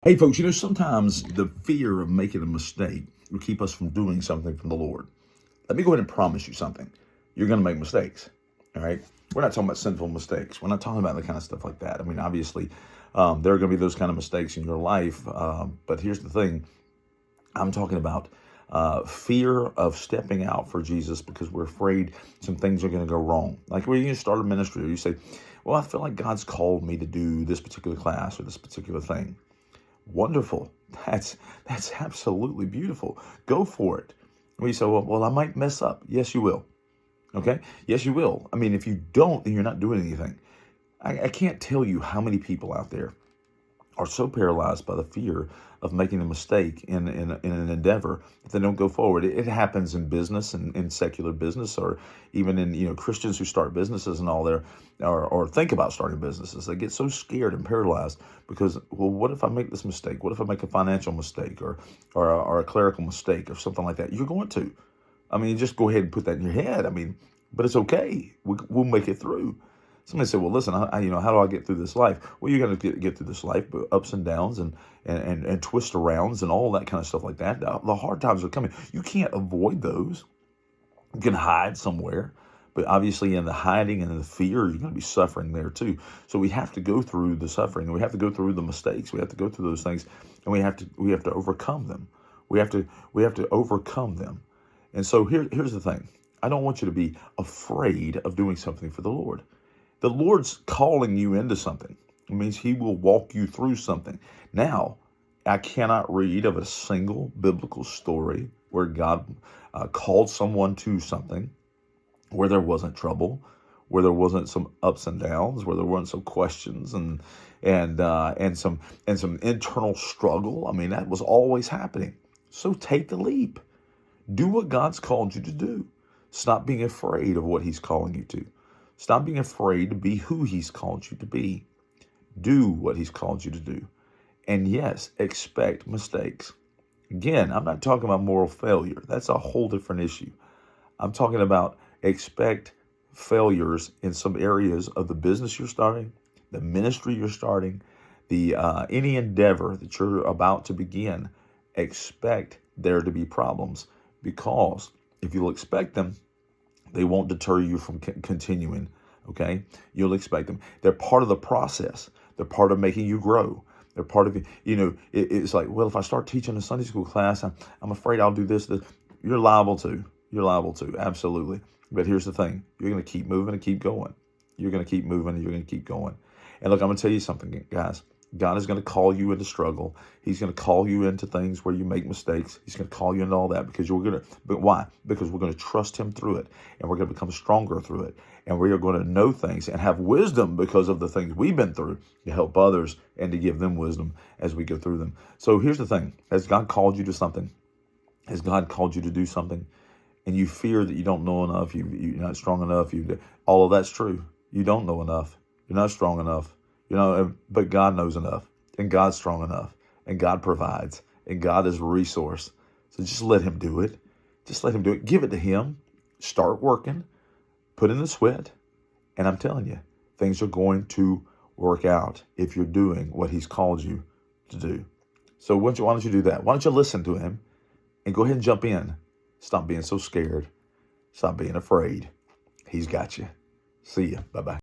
Hey, folks, sometimes the fear of making a mistake will keep us from doing something from the Lord. Let me go ahead and promise you something. You're going to make mistakes, all right? We're not talking about sinful mistakes. We're not talking about the kind of stuff like that. I mean, obviously, there are going to be those kind of mistakes in your life. But here's the thing. I'm talking about fear of stepping out for Jesus because we're afraid some things are going to go wrong. Like when you start a ministry, or you say, well, I feel like God's called me to do this particular class or this particular thing. Wonderful. That's absolutely beautiful. Go for it. We say, well, I might mess up. Yes, you will. Okay. Yes, you will. I mean, if you don't, then you're not doing anything. I can't tell you how many people out there are so paralyzed by the fear of making a mistake in an endeavor that they don't go forward. It happens in business and in secular business, or even in Christians who start businesses and all there, or think about starting businesses. They get so scared and paralyzed because, well, what if I make this mistake? What if I make a financial mistake or a clerical mistake or something like that? You're going to. I mean, just go ahead and put that in your head. I mean, but it's okay. We'll make it through. Somebody said, well, listen, how do I get through this life? Well, you got to get through this life, but ups and downs and twist arounds and all that kind of stuff like that. The hard times are coming. You can't avoid those. You can hide somewhere, but obviously in the hiding and in the fear, you're going to be suffering there too. So we have to go through the suffering, and we have to go through the mistakes. We have to go through those things, and we have to overcome them. We have to overcome them. And so here's the thing. I don't want you to be afraid of doing something for the Lord. The Lord's calling you into something. It means he will walk you through something. Now, I cannot read of a single biblical story where God called someone to something, where there wasn't trouble, where there wasn't some ups and downs, where there weren't some questions and some internal struggle. I mean, that was always happening. So take the leap. Do what God's called you to do. Stop being afraid of what he's calling you to. Stop being afraid to be who he's called you to be. Do what he's called you to do. And yes, expect mistakes. Again, I'm not talking about moral failure. That's a whole different issue. I'm talking about expect failures in some areas of the business you're starting, the ministry you're starting, the any endeavor that you're about to begin. Expect there to be problems, because if you'll expect them, they won't deter you from continuing, okay? You'll expect them. They're part of the process. They're part of making you grow. They're part of, it's like, well, if I start teaching a Sunday school class, I'm afraid I'll do this. You're liable to. You're liable to, absolutely. But here's the thing. You're going to keep moving and keep going. You're going to keep moving and you're going to keep going. And look, I'm going to tell you something, guys. God is going to call you into struggle. He's going to call you into things where you make mistakes. He's going to call you into all that because but why? Because we're going to trust him through it, and we're going to become stronger through it. And we are going to know things and have wisdom because of the things we've been through to help others and to give them wisdom as we go through them. So here's the thing. Has God called you to something? Has God called you to do something? And you fear that you don't know enough, you're not strong enough, all of that's true. You don't know enough. You're not strong enough. But God knows enough, and God's strong enough, and God provides, and God is a resource. So just let him do it. Just let him do it. Give it to him. Start working. Put in the sweat. And I'm telling you, things are going to work out if you're doing what he's called you to do. So why don't you do that? Why don't you listen to him and go ahead and jump in? Stop being so scared. Stop being afraid. He's got you. See ya. Bye-bye.